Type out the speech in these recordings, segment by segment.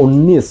19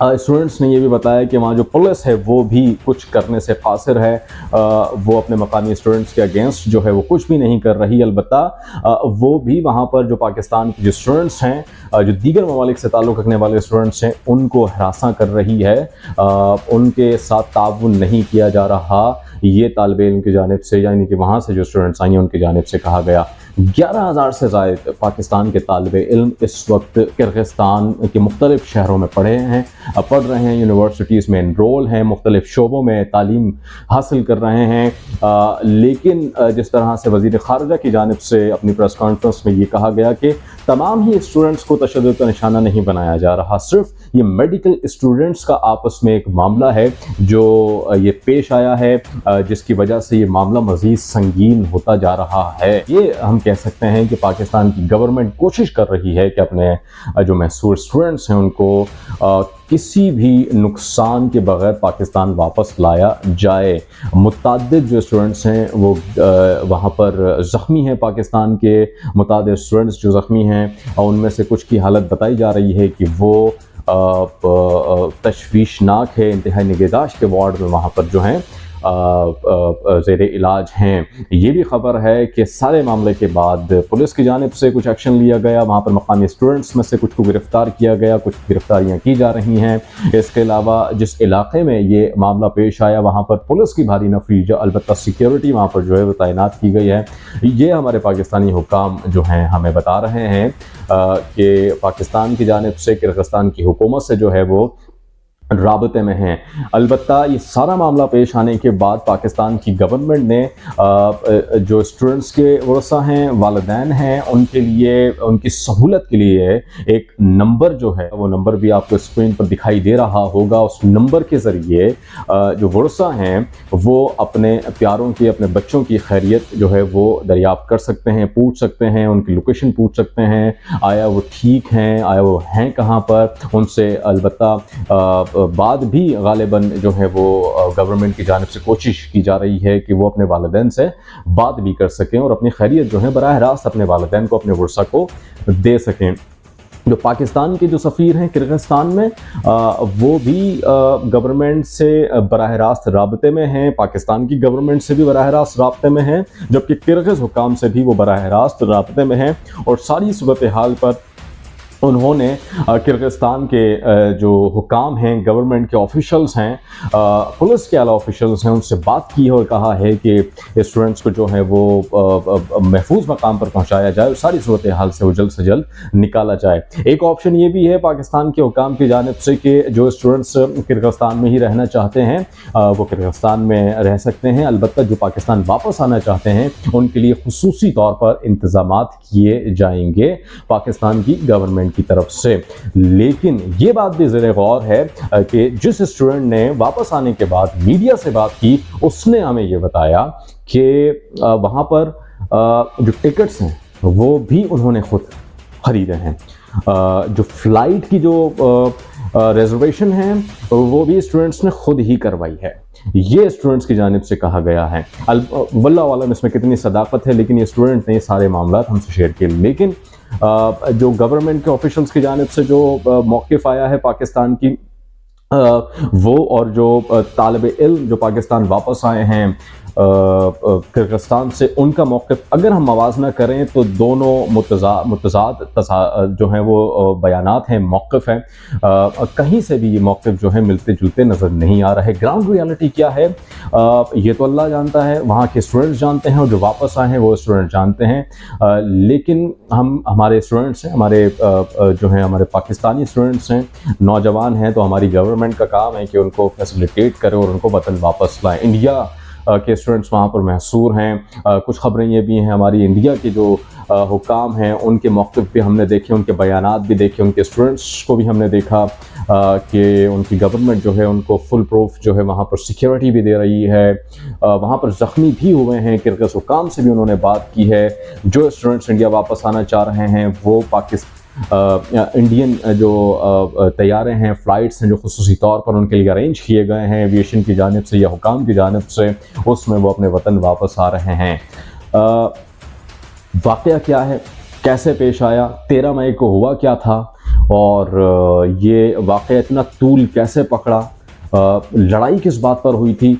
students نے یہ بھی بتایا کہ وہاں جو پولیس ہے وہ بھی کچھ کرنے سے قاصر ہے، وہ اپنے مقامی اسٹوڈنٹس کے اگینسٹ جو ہے وہ کچھ بھی نہیں کر رہی، البتہ وہ بھی وہاں پر جو پاکستان کے جو اسٹوڈنٹس ہیں، جو دیگر ممالک سے تعلق رکھنے والے اسٹوڈنٹس ہیں، ان کو ہراساں کر رہی ہے، ان کے ساتھ تعاون نہیں کیا جا رہا، یہ طالب علم کی جانب سے، یعنی کہ وہاں سے جو اسٹوڈنٹس آئی ہیں ان کی جانب سے کہا گیا۔ 11,000 سے زائد پاکستان کے طالب علم اس وقت کرغزستان کے مختلف شہروں میں پڑھ رہے ہیں، یونیورسٹیز میں انرول ہیں، مختلف شعبوں میں تعلیم حاصل کر رہے ہیں، لیکن جس طرح سے وزیر خارجہ کی جانب سے اپنی پریس کانفرنس میں یہ کہا گیا کہ تمام ہی اسٹوڈنٹس کو تشدد کا نشانہ نہیں بنایا جا رہا، صرف یہ میڈیکل اسٹوڈنٹس کا آپس میں ایک معاملہ ہے جو یہ پیش آیا ہے، جس کی وجہ سے یہ معاملہ مزید سنگین ہوتا جا رہا ہے۔ یہ ہم کہہ سکتے ہیں کہ پاکستان کی گورنمنٹ کوشش کر رہی ہے کہ اپنے جو محصور اسٹوڈنٹس ہیں ان کو کسی بھی نقصان کے بغیر پاکستان واپس لایا جائے۔ متعدد جو اسٹوڈنٹس ہیں وہ وہاں پر زخمی ہیں، پاکستان کے متعدد اسٹوڈنٹس جو زخمی ہیں، اور ان میں سے کچھ کی حالت بتائی جا رہی ہے کہ وہ تشویشناک ہے، انتہائی نگہداشت کے وارڈ میں وہاں پر جو ہیں زیر علاج ہیں۔ یہ بھی خبر ہے کہ سارے معاملے کے بعد پولیس کی جانب سے کچھ ایکشن لیا گیا، وہاں پر مقامی اسٹوڈنٹس میں سے کچھ کو گرفتار کیا گیا، کچھ گرفتاریاں کی جا رہی ہیں۔ اس کے علاوہ جس علاقے میں یہ معاملہ پیش آیا وہاں پر پولیس کی بھاری نفری، البتہ سیکیورٹی وہاں پر جو ہے وہ تعینات کی گئی ہے۔ یہ ہمارے پاکستانی حکام جو ہیں ہمیں بتا رہے ہیں کہ پاکستان کی جانب سے کرغزستان کی حکومت سے جو ہے وہ رابطے میں ہیں۔ البتہ یہ سارا معاملہ پیش آنے کے بعد پاکستان کی گورنمنٹ نے جو اسٹوڈنٹس کے ورثاء ہیں، والدین ہیں، ان کے لیے، ان کی سہولت کے لیے ایک نمبر جو ہے، وہ نمبر بھی آپ کو اسکرین پر دکھائی دے رہا ہوگا، اس نمبر کے ذریعے جو ورثاء ہیں وہ اپنے پیاروں کی، اپنے بچوں کی خیریت جو ہے وہ دریافت کر سکتے ہیں، پوچھ سکتے ہیں، ان کی لوکیشن پوچھ سکتے ہیں، آیا وہ ٹھیک ہیں، آیا وہ ہیں کہاں پر، ان سے البتہ بعد بھی غالباً جو ہے وہ گورنمنٹ کی جانب سے کوشش کی جا رہی ہے کہ وہ اپنے والدین سے بات بھی کر سکیں اور اپنی خیریت جو ہے براہ راست اپنے والدین کو، اپنے ورثاء کو دے سکیں۔ جو پاکستان کے جو سفیر ہیں کرغزستان میں، وہ بھی گورنمنٹ سے براہ راست رابطے میں ہیں، پاکستان کی گورنمنٹ سے بھی براہ راست رابطے میں ہیں، جبکہ کرغز حکام سے بھی وہ براہ راست رابطے میں ہیں، اور ساری صورتحال پر انہوں نے کرغزستان کے جو حکام ہیں، گورنمنٹ کے آفیشلز ہیں، پولیس کے اعلیٰ آفیشلز ہیں، ان سے بات کی ہے اور کہا ہے کہ اسٹوڈنٹس کو جو ہے وہ محفوظ مقام پر پہنچایا جائے اور ساری صورتحال سے جلد نکالا جائے۔ ایک آپشن یہ بھی ہے پاکستان کے حکام کی جانب سے کہ جو اسٹوڈنٹس کرغزستان میں ہی رہنا چاہتے ہیں وہ کرغزستان میں رہ سکتے ہیں، البتہ جو پاکستان واپس آنا چاہتے ہیں ان کے لیے خصوصی طور پر انتظامات کیے جائیں گے پاکستان کی گورنمنٹ کی طرف سے۔ لیکن یہ بات بھی زیر غور ہے کہ جس اسٹوڈنٹ نے واپس آنے کے بعد میڈیا سے بات کی، اس نے ہمیں یہ بتایا کہ وہاں پر جو ٹکٹس ہیں وہ بھی انہوں نے خود خریدے ہیں، جو فلائٹ کی جو ریزرویشن ہے وہ بھی اسٹوڈنٹس نے خود ہی کروائی ہے، یہ اسٹوڈنٹس کی جانب سے کہا گیا ہے۔ واللہ عالم اس میں کتنی صداقت ہے، لیکن یہ اسٹوڈنٹ نے یہ سارے معاملات ہم سے شیئر کیے۔ لیکن جو گورنمنٹ کے آفیشلز کی جانب سے جو موقف آیا ہے پاکستان کی، وہ اور جو طالب علم جو پاکستان واپس آئے ہیں کرغزستان سے، ان کا موقف اگر ہم موازنہ کریں تو دونوں متضاد جو ہیں وہ بیانات ہیں، موقف ہیں، کہیں سے بھی یہ موقف جو ہے ملتے جلتے نظر نہیں آ رہا ہے۔ گراؤنڈ ریالٹی کیا ہے یہ تو اللہ جانتا ہے، وہاں کے اسٹوڈنٹس جانتے ہیں، اور جو واپس آئے ہیں وہ اسٹوڈنٹ جانتے ہیں، لیکن ہمارے اسٹوڈنٹس ہیں، ہمارے جو ہیں ہمارے پاکستانی اسٹوڈنٹس ہیں، نوجوان ہیں، تو ہماری گورنمنٹ کا کام ہے کہ ان کو فیسیلیٹیٹ کرے اور ان کو وطن واپس لائیں۔ انڈیا کے اسٹوڈنٹس وہاں پر محصور ہیں، کچھ خبریں یہ بھی ہیں ہماری انڈیا کے جو حکام ہیں ان کے موقف بھی ہم نے دیکھے، ان کے بیانات بھی دیکھے، ان کے اسٹوڈنٹس کو بھی ہم نے دیکھا کہ ان کی گورنمنٹ جو ہے ان کو فل پروف جو ہے وہاں پر سیکیورٹی بھی دے رہی ہے۔ وہاں پر زخمی بھی ہوئے ہیں، کرغز حکام سے بھی انہوں نے بات کی ہے۔ جو اسٹوڈنٹس انڈیا واپس آنا چاہ رہے ہیں وہ انڈین جو طیارے ہیں، فلائٹس ہیں جو خصوصی طور پر ان کے لیے ارینج کیے گئے ہیں ایویشن کی جانب سے یا حکام کی جانب سے، اس میں وہ اپنے وطن واپس آ رہے ہیں۔ واقعہ کیا ہے، کیسے پیش آیا، 13 مئی کو ہوا کیا تھا، اور یہ واقعہ اتنا طول کیسے پکڑا، لڑائی کس بات پر ہوئی تھی،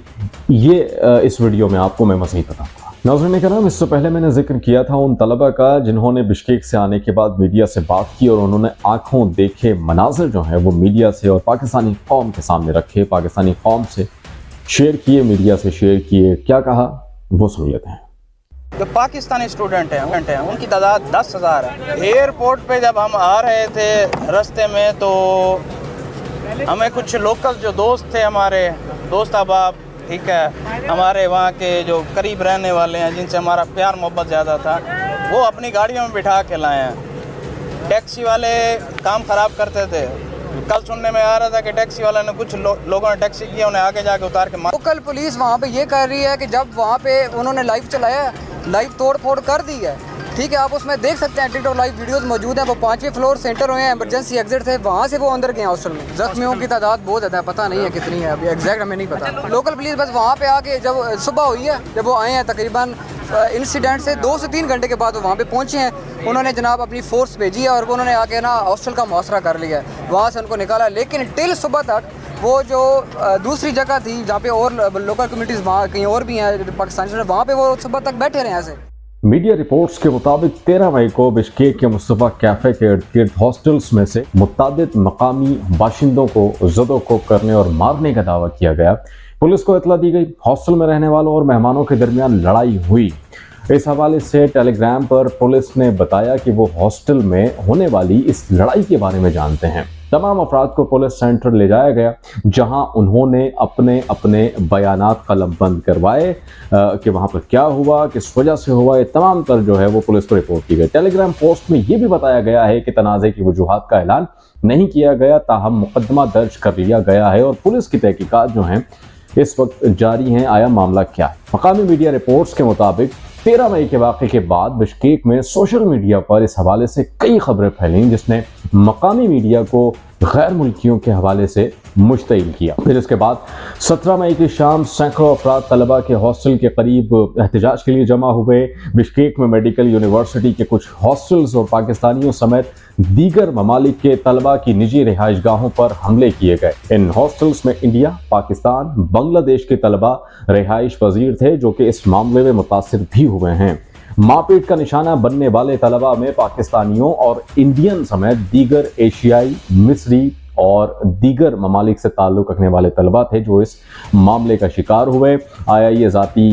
یہ اس ویڈیو میں آپ کو میں مزید بتاؤں گا۔ ناظرین کرام، اس سے پہلے میں نے ذکر کیا تھا ان طلبہ کا جنہوں نے بشکیک سے آنے کے بعد میڈیا سے بات کی اور انہوں نے آنکھوں دیکھے مناظر جو ہیں وہ میڈیا سے اور پاکستانی قوم کے سامنے رکھے، پاکستانی قوم سے شیئر کیے، میڈیا سے شیئر کیے۔ کیا کہا وہ سن لیتے ہیں۔ جو پاکستانی اسٹوڈنٹ ہیں ان کی تعداد 10,000 ہے۔ ایئرپورٹ پہ جب ہم آ رہے تھے رستے میں تو ہمیں کچھ لوکل جو دوست تھے، ہمارے دوست احباب، ٹھیک ہے، ہمارے وہاں کے جو قریب رہنے والے ہیں، جن سے ہمارا پیار محبت زیادہ تھا، وہ اپنی گاڑیوں میں بٹھا کے لائے ہیں۔ ٹیکسی والے کام خراب کرتے تھے۔ کل سننے میں آ رہا تھا کہ ٹیکسی والے نے کچھ لوگوں نے ٹیکسی کیا، انہیں آگے جا کے اتار کے لوکل پولیس وہاں پہ یہ کر رہی ہے کہ جب وہاں پہ انہوں نے لائیو چلایا ہے، لائیو توڑ پھوڑ کر دی ہے، ٹھیک ہے، آپ اس میں دیکھ سکتے ہیں ٹک ٹاک لائیو ویڈیوز موجود ہیں۔ وہ 5ویں فلور سینٹر ہوئے ہیں، ایمرجنسی ایگزٹ تھے، وہاں سے وہ اندر گئے ہیں ہاسٹل میں۔ زخمیوں کی تعداد بہت زیادہ ہے، پتہ نہیں ہے کتنی ہے، ابھی ایگزیکٹ ہمیں نہیں پتہ۔ لوکل پولیس بس وہاں پہ آ کے جب صبح ہوئی ہے، جب وہ آئے ہیں تقریباً انسیڈنٹ سے 2 سے 3 گھنٹے کے بعد وہ وہاں پہ پہنچے ہیں، انہوں نے جناب اپنی فورس بھیجی ہے اور انہوں نے آ کے نا ہاسٹل کا محاصرہ کر لیا ہے، وہاں سے ان کو نکالا۔ لیکن ٹل صبح تک وہ جو دوسری جگہ تھی جہاں پہ اور لوکل کمیونٹیز وہاں کہیں اور بھی ہیں پاکستانی، وہاں پہ وہ صبح تک بیٹھے رہے ایسے۔ میڈیا رپورٹس کے مطابق 13 مئی کو بشکیک کے مصطفیٰ کیفے کے ارد گرد ہاسٹلز میں سے متعدد مقامی باشندوں کو زد و کوب کرنے اور مارنے کا دعویٰ کیا گیا۔ پولیس کو اطلاع دی گئی، ہاسٹل میں رہنے والوں اور مہمانوں کے درمیان لڑائی ہوئی۔ اس حوالے سے ٹیلی گرام پر پولیس نے بتایا کہ وہ ہاسٹل میں ہونے والی اس لڑائی کے بارے میں جانتے ہیں۔ تمام افراد کو پولیس سینٹر لے جایا گیا، جہاں انہوں نے اپنے اپنے بیانات قلم بند کروائے کہ وہاں پر کیا ہوا، کس وجہ سے ہوا، یہ تمام تر جو ہے وہ پولیس کو رپورٹ کی گئی۔ ٹیلی گرام پوسٹ میں یہ بھی بتایا گیا ہے کہ تنازع کی وجوہات کا اعلان نہیں کیا گیا، تاہم مقدمہ درج کر لیا گیا ہے اور پولیس کی تحقیقات جو ہیں اس وقت جاری ہیں۔ آیا معاملہ کیا ہے؟ مقامی میڈیا رپورٹس کے مطابق 13 مئی کے واقعے کے بعد بشکیک میں سوشل میڈیا پر اس حوالے سے کئی خبریں پھیلیں، جس نے مقامی میڈیا کو غیر ملکیوں کے حوالے سے مشتعل کیا۔ پھر اس کے بعد 17 مئی کی شام سینکڑوں افراد طلبہ کے ہاسٹل کے قریب احتجاج کے لیے جمع ہوئے۔ بشکیک میں میڈیکل یونیورسٹی کے کچھ ہاسٹلز اور پاکستانیوں سمیت دیگر ممالک کے طلبہ کی نجی رہائش گاہوں پر حملے کیے گئے۔ ان ہاسٹلز میں انڈیا، پاکستان، بنگلہ دیش کے طلبہ رہائش پذیر تھے، جو کہ اس معاملے میں متاثر بھی ہوئے ہیں۔ ماں پیٹ کا نشانہ بننے والے طلبہ میں پاکستانیوں اور انڈین سمیت دیگر ایشیائی، مصری اور دیگر ممالک سے تعلق رکھنے والے طلبہ تھے جو اس معاملے کا شکار ہوئے۔ آیا یہ ذاتی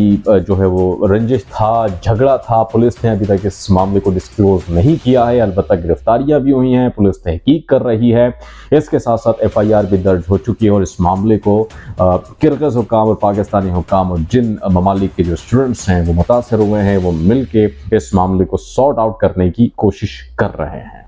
جو ہے وہ رنجش تھا، جھگڑا تھا؟ پولیس نے ابھی تک اس معاملے کو ڈسکلوز نہیں کیا ہے، البتہ گرفتاریاں بھی ہوئی ہیں، پولیس تحقیق کر رہی ہے۔ اس کے ساتھ ساتھ FIR بھی درج ہو چکی ہے اور اس معاملے کو کرغز حکام اور پاکستانی حکام اور جن ممالک کے جو اسٹوڈنٹس ہیں وہ متاثر ہوئے ہیں، وہ مل کے اس معاملے کو سارٹ آؤٹ کرنے کی کوشش کر رہے ہیں۔